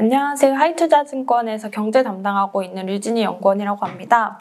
안녕하세요. 하이투자증권에서 경제 담당하고 있는 류진희 연구원이라고 합니다.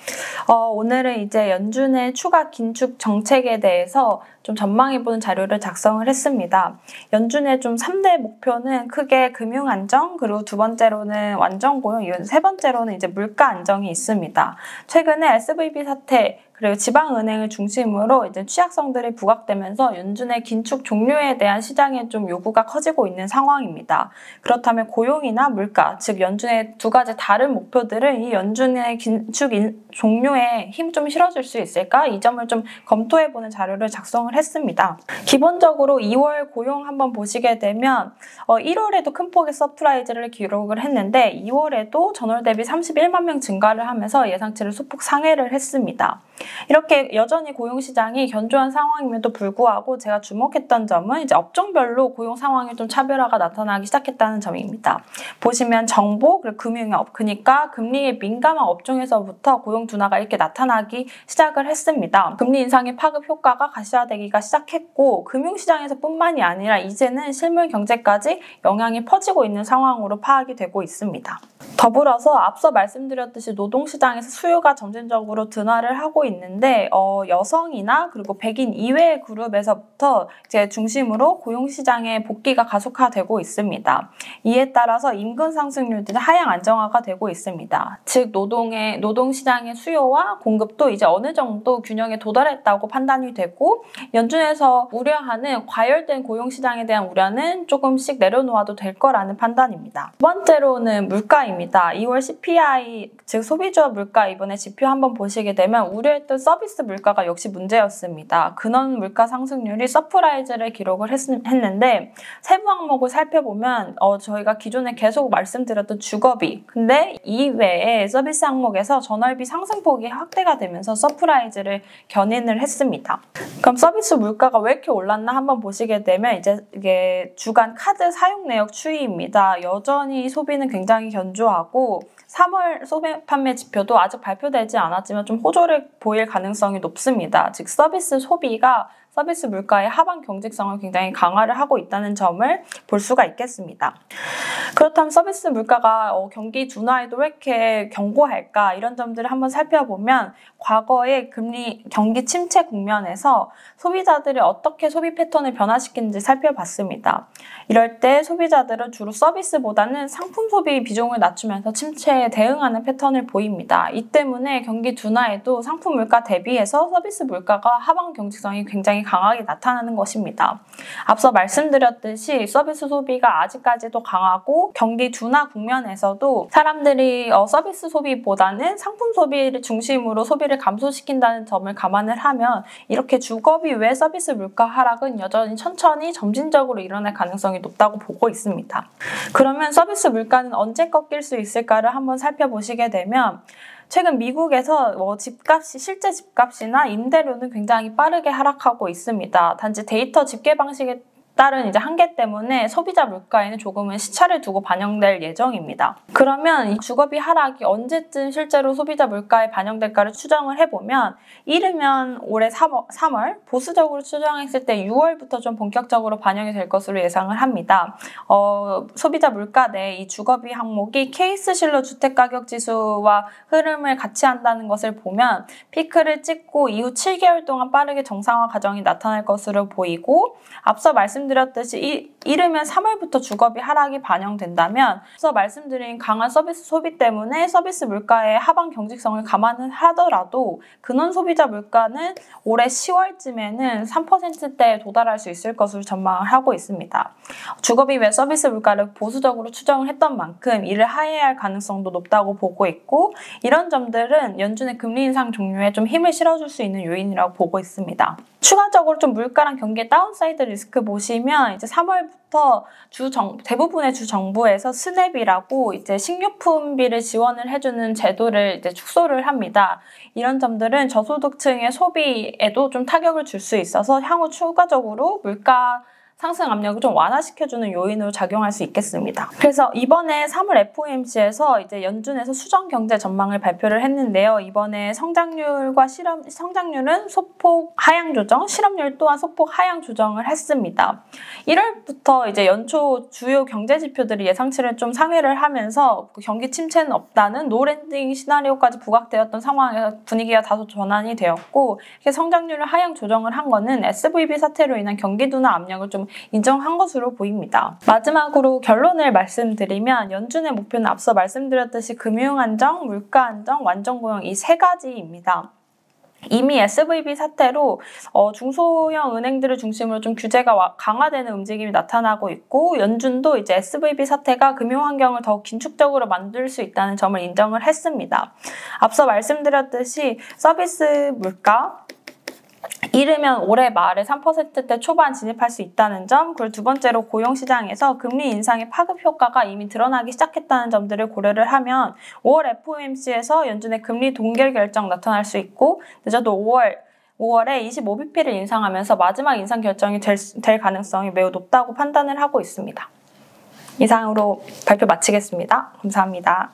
오늘은 이제 연준의 추가 긴축 정책에 대해서 좀 전망해보는 자료를 작성을 했습니다. 연준의 좀 3대 목표는 크게 금융 안정, 그리고 두 번째로는 완전 고용, 세 번째로는 이제 물가 안정이 있습니다. 최근에 SVB 사태, 그리고 지방은행을 중심으로 이제 취약성들이 부각되면서 연준의 긴축 종료에 대한 시장의 좀 요구가 커지고 있는 상황입니다. 그렇다면 고용이나 물가, 즉 연준의 두 가지 다른 목표들은 이 연준의 긴축 종료에 힘 좀 실어줄 수 있을까? 이 점을 좀 검토해보는 자료를 작성을 했습니다. 기본적으로 2월 고용 한번 보시게 되면 1월에도 큰 폭의 서프라이즈를 기록을 했는데 2월에도 전월 대비 31만 명 증가를 하면서 예상치를 소폭 상회를 했습니다. 이렇게 여전히 고용시장이 견조한 상황임에도 불구하고 제가 주목했던 점은 이제 업종별로 고용 상황에 좀 차별화가 나타나기 시작했다는 점입니다. 보시면 정보, 그리고 금융업, 그러니까 금리에 민감한 업종에서부터 고용 둔화가 이렇게 나타나기 시작을 했습니다. 금리 인상의 파급 효과가 가시화되기가 시작했고 금융시장에서 뿐만이 아니라 이제는 실물 경제까지 영향이 퍼지고 있는 상황으로 파악이 되고 있습니다. 더불어서 앞서 말씀드렸듯이 노동시장에서 수요가 점진적으로 둔화를 하고 있는데 여성이나 그리고 백인 이외의 그룹에서부터 이제 중심으로 고용시장의 복귀가 가속화되고 있습니다. 이에 따라서 임금 상승률들이 하향 안정화가 되고 있습니다. 즉 노동시장의 수요와 공급도 이제 어느 정도 균형에 도달했다고 판단이 되고 연준에서 우려하는 과열된 고용시장에 대한 우려는 조금씩 내려놓아도 될 거라는 판단입니다. 두 번째로는 물가입니다. 2월 CPI, 즉 소비자 물가 이번에 지표 한번 보시게 되면 우려했던 서비스 물가가 역시 문제였습니다. 근원 물가 상승률이 서프라이즈를 기록을 했는데 세부 항목을 살펴보면 저희가 기존에 계속 말씀드렸던 주거비, 근데 이외에 서비스 항목에서 전월비 상승폭이 확대가 되면서 서프라이즈를 견인을 했습니다. 그럼 서비스 물가가 왜 이렇게 올랐나 한번 보시게 되면 이게 주간 카드 사용 내역 추이입니다. 여전히 소비는 굉장히 견조하고 3월 소비 판매 지표도 아직 발표되지 않았지만 좀 호조를 보일 가능성이 높습니다. 즉 서비스 소비가 서비스 물가의 하방 경직성을 굉장히 강화를 하고 있다는 점을 볼 수가 있겠습니다. 그렇다면 서비스 물가가 경기 둔화에도 왜 이렇게 견고할까? 이런 점들을 한번 살펴보면 과거의 경기 침체 국면에서 소비자들이 어떻게 소비 패턴을 변화시키는지 살펴봤습니다. 이럴 때 소비자들은 주로 서비스보다는 상품 소비 비중을 낮추면서 침체에 대응하는 패턴을 보입니다. 이 때문에 경기 둔화에도 상품 물가 대비해서 서비스 물가가 하방 경직성이 굉장히 강하게 나타나는 것입니다. 앞서 말씀드렸듯이 서비스 소비가 아직까지도 강하고 경기 둔화 국면에서도 사람들이 서비스 소비보다는 상품 소비를 중심으로 소비를 감소시킨다는 점을 감안을 하면 이렇게 주거비 외 서비스 물가 하락은 여전히 천천히 점진적으로 일어날 가능성이 높다고 보고 있습니다. 그러면 서비스 물가는 언제 꺾일 수 있을까를 한번 살펴보시게 되면 최근 미국에서 실제 집값이나 임대료는 굉장히 빠르게 하락하고 있습니다. 단지 데이터 집계 방식에 따른 한계 때문에 소비자 물가에는 조금은 시차를 두고 반영될 예정입니다. 그러면 이 주거비 하락이 언제쯤 실제로 소비자 물가에 반영될까를 추정을 해보면 이르면 올해 3월, 보수적으로 추정했을 때 6월부터 좀 본격적으로 반영이 될 것으로 예상을 합니다. 소비자 물가 내 이 주거비 항목이 케이스실로 주택가격지수와 흐름을 같이 한다는 것을 보면 피크를 찍고 이후 7개월 동안 빠르게 정상화 과정이 나타날 것으로 보이고 앞서 말씀드렸듯이 이르면 3월부터 주거비 하락이 반영된다면 앞서 말씀드린 강한 서비스 소비 때문에 서비스 물가의 하방 경직성을 감안을 하더라도 근원 소비자 물가는 올해 10월쯤에는 3%대에 도달할 수 있을 것으로 전망을 하고 있습니다. 주거비 외 서비스 물가를 보수적으로 추정을 했던 만큼 이를 하회할 가능성도 높다고 보고 있고 이런 점들은 연준의 금리 인상 종료에 좀 힘을 실어줄 수 있는 요인이라고 보고 있습니다. 추가적으로 좀 물가랑 경기의 다운사이드 리스크 보시면 이제 3월부터 대부분의 주 정부에서 스냅이라고 이제 식료품비를 지원을 해주는 제도를 이제 축소를 합니다. 이런 점들은 저소득층의 소비에도 좀 타격을 줄 수 있어서 향후 추가적으로 물가 상승 압력을 좀 완화시켜주는 요인으로 작용할 수 있겠습니다. 그래서 이번에 3월 FOMC에서 이제 연준에서 수정 경제 전망을 발표를 했는데요. 이번에 성장률은 소폭 하향 조정, 실업률 또한 소폭 하향 조정을 했습니다. 1월부터 이제 연초 주요 경제 지표들이 예상치를 좀 상회를 하면서 경기 침체는 없다는 노랜딩 시나리오까지 부각되었던 상황에서 분위기가 다소 전환이 되었고, 이렇게 성장률을 하향 조정을 한 거는 SVB 사태로 인한 경기 둔화 압력을 좀 인정한 것으로 보입니다. 마지막으로 결론을 말씀드리면 연준의 목표는 앞서 말씀드렸듯이 금융 안정, 물가 안정, 완전 고용 이 세 가지입니다. 이미 SVB 사태로 중소형 은행들을 중심으로 좀 규제가 강화되는 움직임이 나타나고 있고, 연준도 이제 SVB 사태가 금융 환경을 더 긴축적으로 만들 수 있다는 점을 인정을 했습니다. 앞서 말씀드렸듯이 서비스 물가 이르면 올해 말에 3%대 초반 진입할 수 있다는 점, 그리고 두 번째로 고용시장에서 금리 인상의 파급 효과가 이미 드러나기 시작했다는 점들을 고려를 하면 5월 FOMC에서 연준의 금리 동결 결정 나타날 수 있고, 늦어도 5월에 25bp를 인상하면서 마지막 인상 결정이 될 가능성이 매우 높다고 판단을 하고 있습니다. 이상으로 발표 마치겠습니다. 감사합니다.